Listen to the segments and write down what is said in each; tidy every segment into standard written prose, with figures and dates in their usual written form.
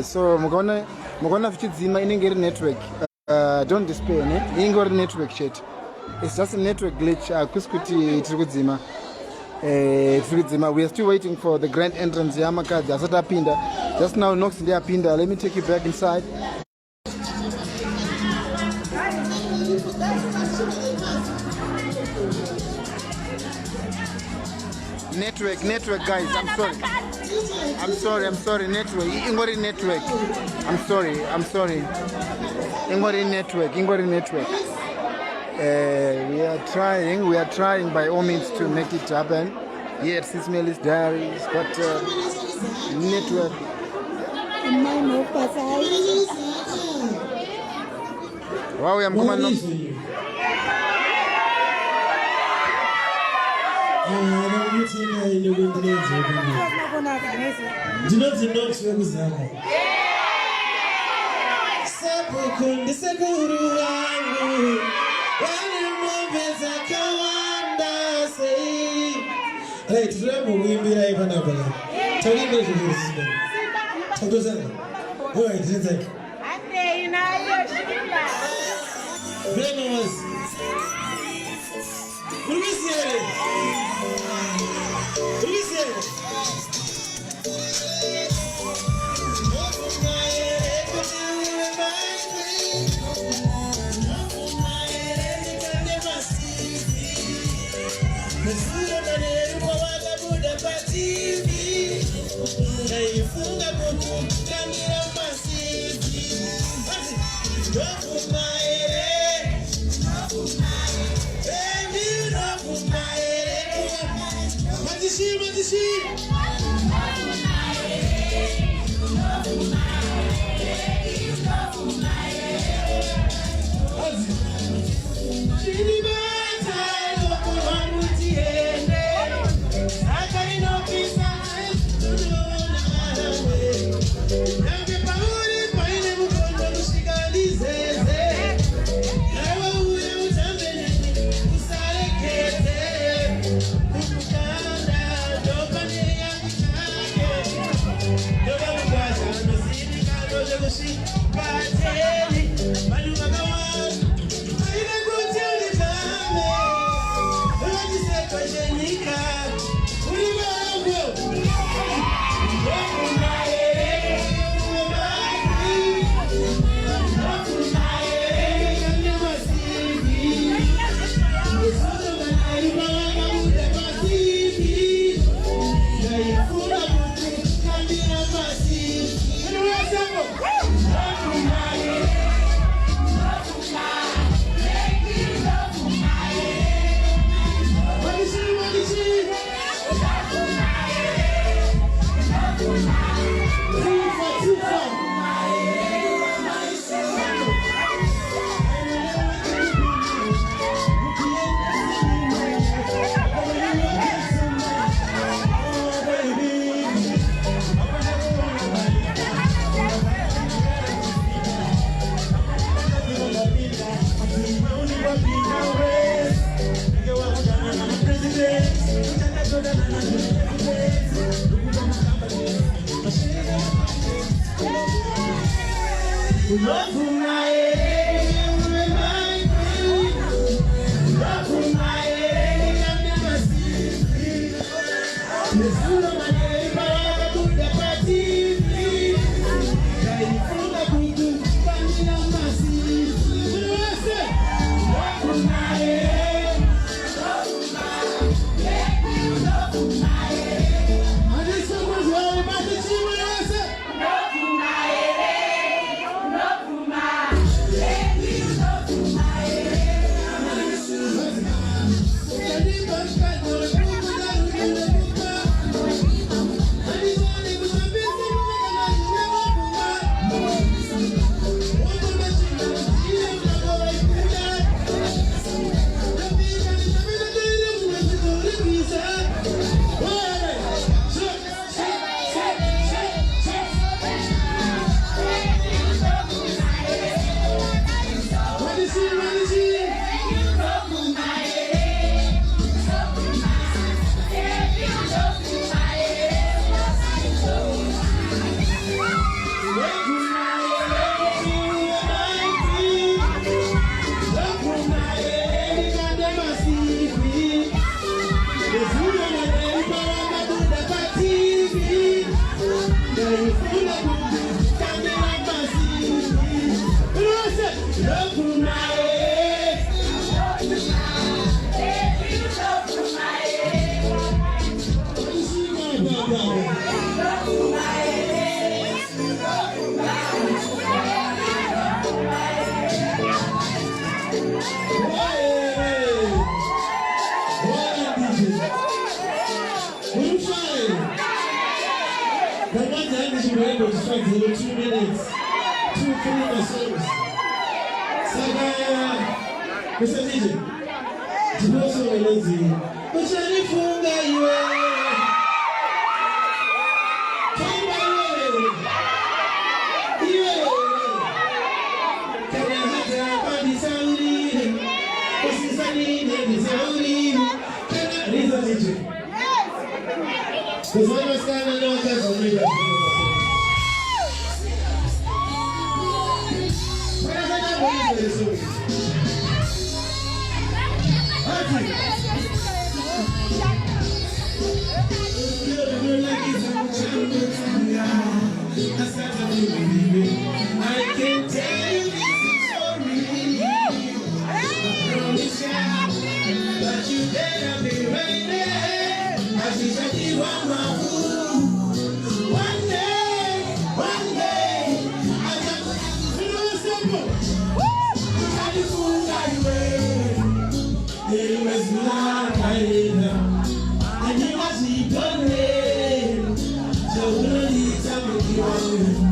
So mukona vichidzima inenge iri network. Don't despair, ne? Inenge iri network shit. It's just a network glitch. Kuskuti tikudzima. We are still waiting for the grand entrance. Yamakadzi asata pinda. Just now Nox ndi apinda. Let me take you back inside. Network guys, I'm sorry, network. Ingori network. I'm sorry. Ingori network. We are trying by all means to make it happen. Here at SIS MELLY's diaries, but network. Wow, I'm coming. Able to strike 2 minutes, 2 minutes service. Saga, Mr. DJ, Tiboso Melody, Machani Funga, you I can tell you this story. I promise you, but you better be ready. I see something wrong with you. One day, I got you know simple. How you fool that way? There was not I and you must be done. So really tell me you are.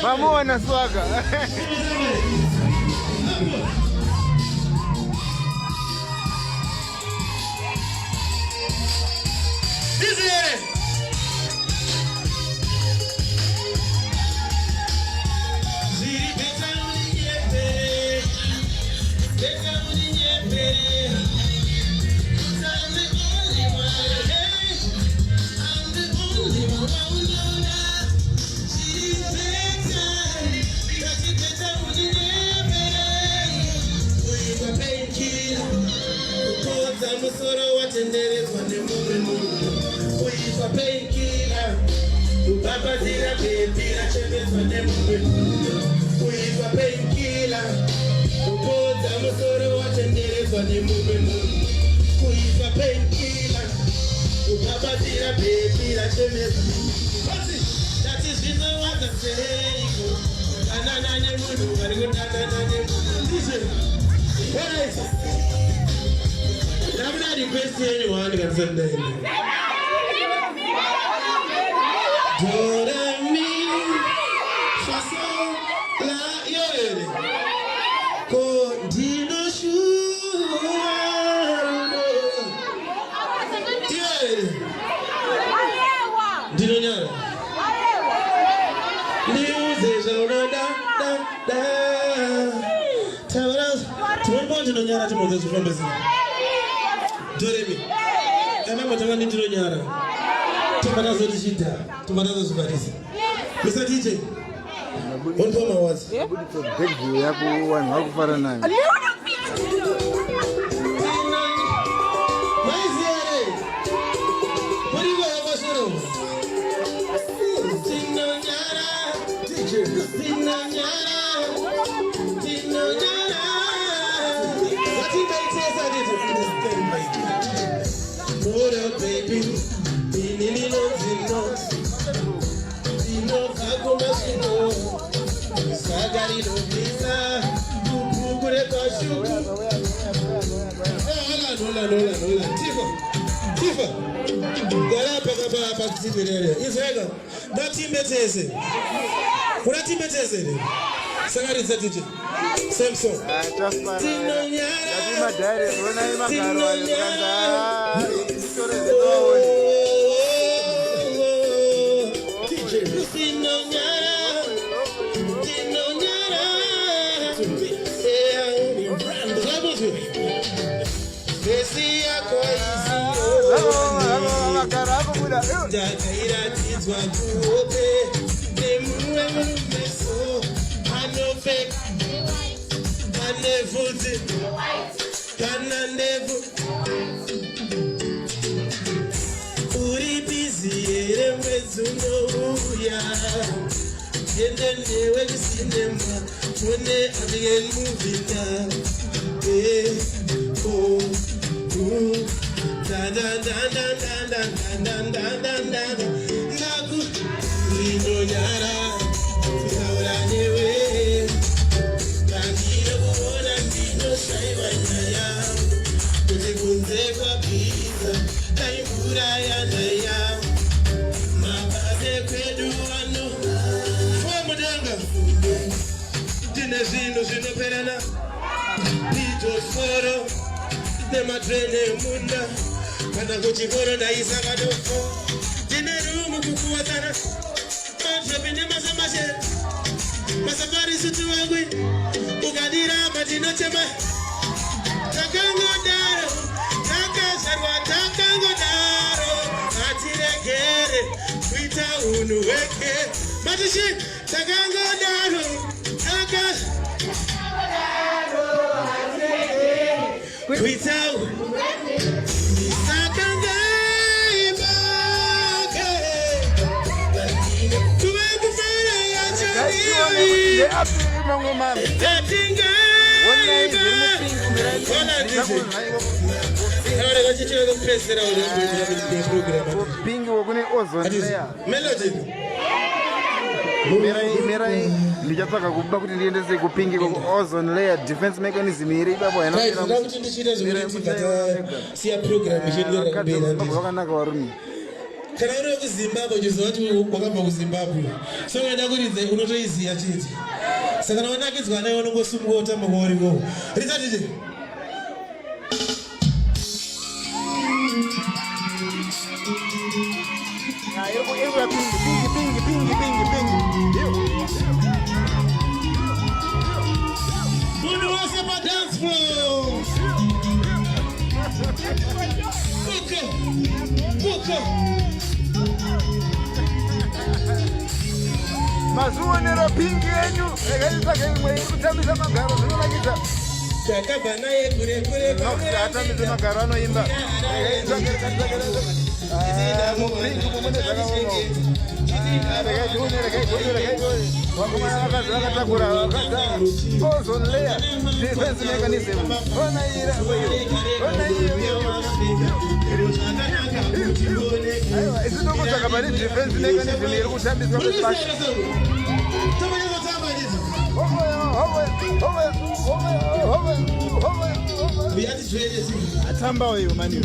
Vamos wana swaga. I'm not requesting anyone to get some day. Don't me façon la yore. Continue Dino nyara. News is on da. Tavaras. Tumbo dino nyara tumoze from Doremi. Kama mtanga ni dino nyara. Tumanazo dishita. Tumanazo zubarisi. Mr. DJ. What for my words? It's a big view. You have one. How far are you? Tifa. Garapa kaba patisibirere. Isega. Dati meteze. Kuna timeteze. Sagari zatije. Same song. Just my daddy. When I'm a Kupingi wokune ozone layer. Melody. Mirai ndichatsvaka kuba kuti ndiendese kupingi ozone layer defense mechanism iri ipapo yakanaka varume. Kana uri kuZimbabwe uchiziva kuti wakabva kuZimbabwe. So unoda kuridza unotoiziya chete. Saka wanakidzwa naye unongosumuka utamba kwauriko. Rizatije. Bunu wase pa dance floor. Buka. Mazuonero pingi yenyu ekaisaka imwe iri kutambisa magaro zvinonakidza. Takabva naye kure atambise magaro anoimba mupingi mumune zvakaoma vakomana vakadzi vakatakura vakadza ozone layer defense mechanism ona iyo aiwa isinokutsvaka pane defense mechanism iri kutambiswa kwepashi. Atamba wewe mani.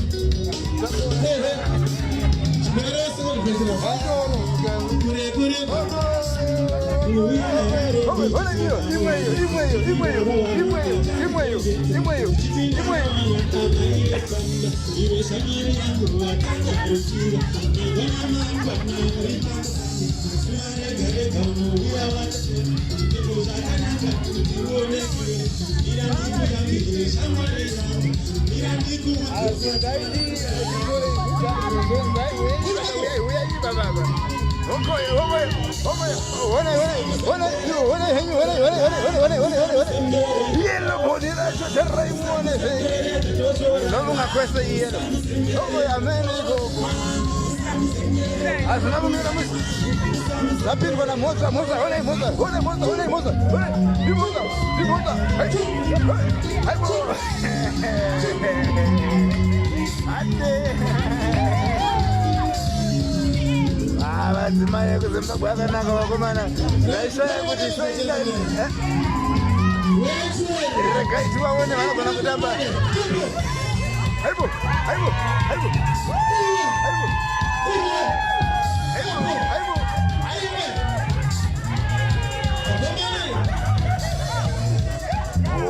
Madzimai ekuZimbabwe akanaka vakomana. Ndaishaya kuti soita regai tivaone vanogona kutamba. Aibo.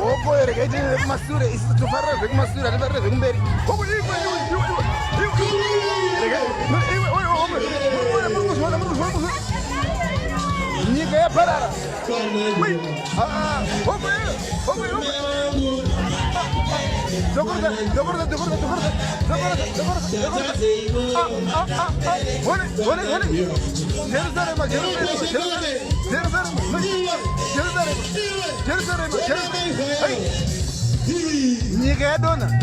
Hoko regai tine kumasure, isi tofarira zvekumasure, hatifarira zvekumberi. Hoko nyika yaparara. Nyika yadona.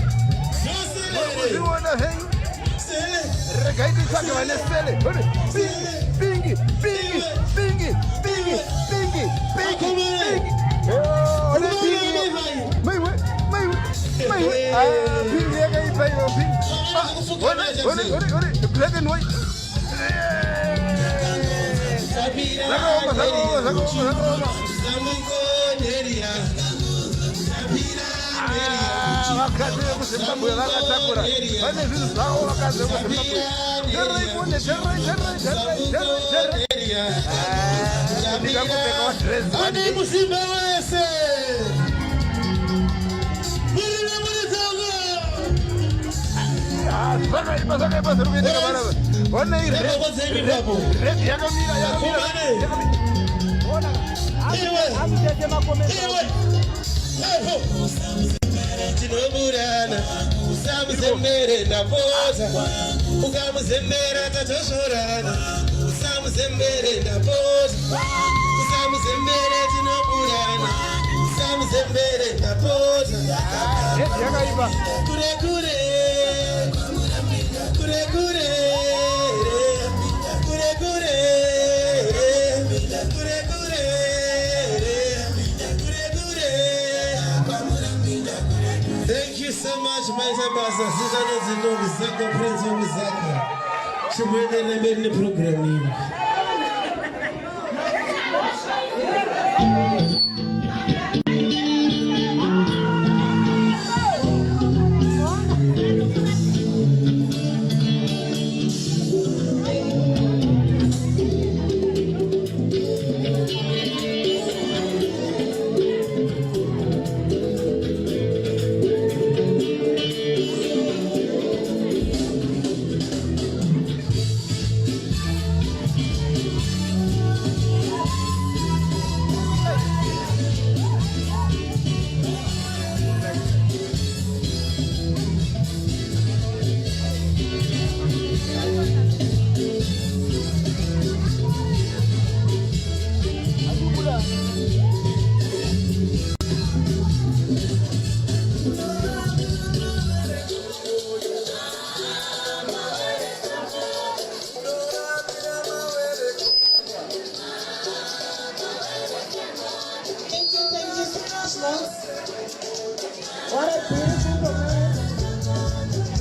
Regai titsvake vane sele. Pingi. Pingi yakaipa iyo pingi. Black and white. Zakaoma. Vakadzi vekuZimbabwe vakatakura. Vane zvinhu zvavo vakadzi vekuZimbabwe. Ndikangopfeka wadresi. Ane musimba wese. Zvakaipa zviri kuitika panapa. Ona iyi red yakamira. Tinoburana usamuzembere ndapota ukamuzembera tatoshorana usamuzembere ndapota usamuzembere tinoburana usamuzembere ndapota yakaipa kure Thank you so much, my basa. Zaka Prince of Zaka. Chumene na mbele programming. What a beautiful performance.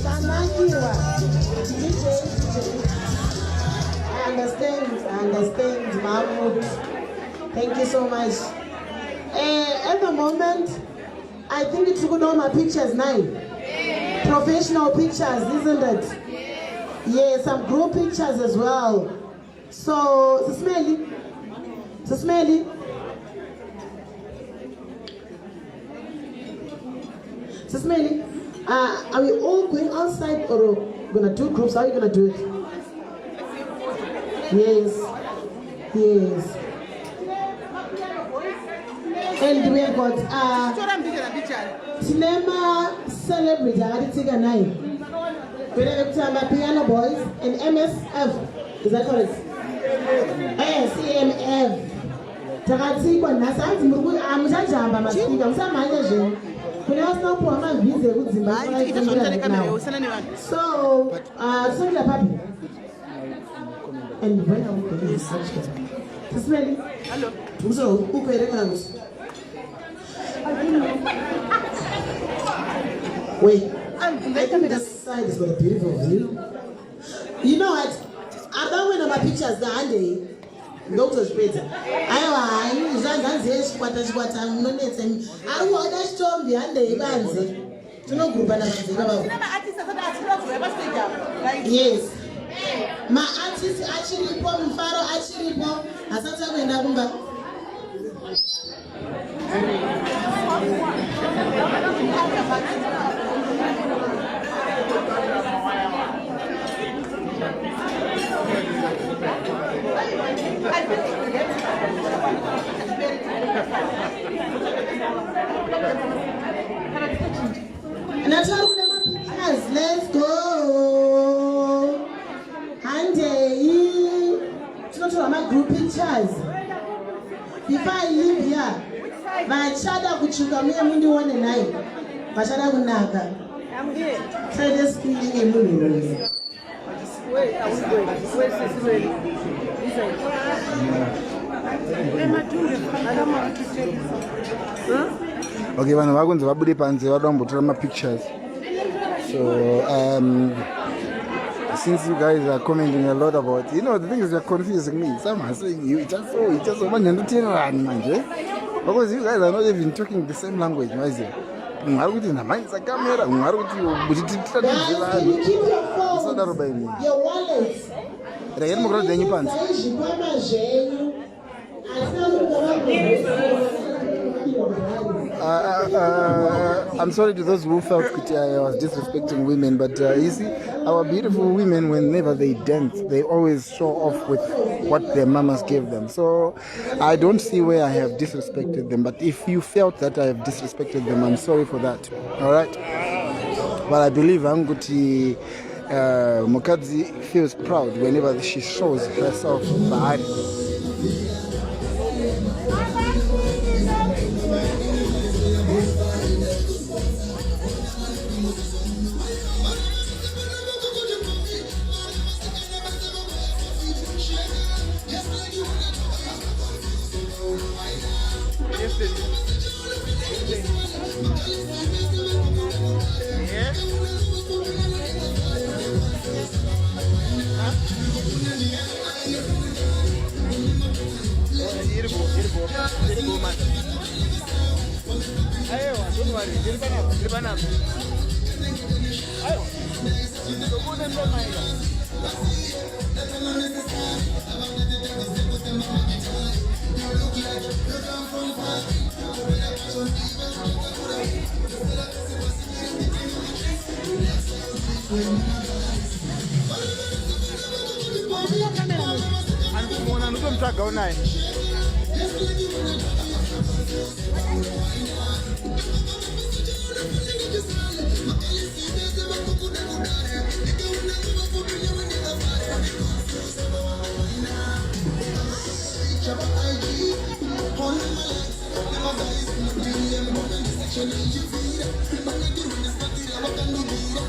Samakiwa. DJ. I understand, Mahmoud. Thank you so much. At the moment, I think it's good on my pictures now. Professional pictures, isn't it? Yeah, some group pictures as well. So, Smelly. So Smelly, are we all going outside or gonna do groups? How are you gonna do it? Yes. And we have got cinema celebrity Aditika 9. We have Piano Boys and MSF. Is that correct? Yes, EMF. Takati kwa nasa mrugu amjajamba masika msamanya je. So, so papi. And when are we going to search for? Smelly. Hello. So, who can recognize? Wait. I think this side is got a beautiful view. You know what? About when my pictures the day. Dr. Peter. I storm behind the to no group and yes. My artist actually pom faro actually pom asata wenda kumba. Let's go. My group pictures. Before I leave here, my chada kuchuka me mundi one night. My chada kunaka. I'm here. Try this feeling a movie. Wait, I was going. Where's this ready? Okay, when we're going to Babudi Panzi, I don't put my pictures. So, since you guys are commenting a lot about, the thing is, you're confusing me. Some are saying you just so because you guys are not even talking the same language. Why is it? Guys, can you keep your phone, your wallets? I'm sorry to those who felt I was disrespecting women, but you see, our beautiful women, whenever they dance, they always show off with what their mamas gave them. So I don't see where I have disrespected them, but if you felt that I have disrespected them, I'm sorry for that. All right? But I believe Anguti Mukadzi feels proud whenever she shows herself bad. Let's go, man. Ayo, don't worry. Dirban up. Ayo. So good and bad, my God. Anfumona nutomtsaga unaye. On my legs, never guys,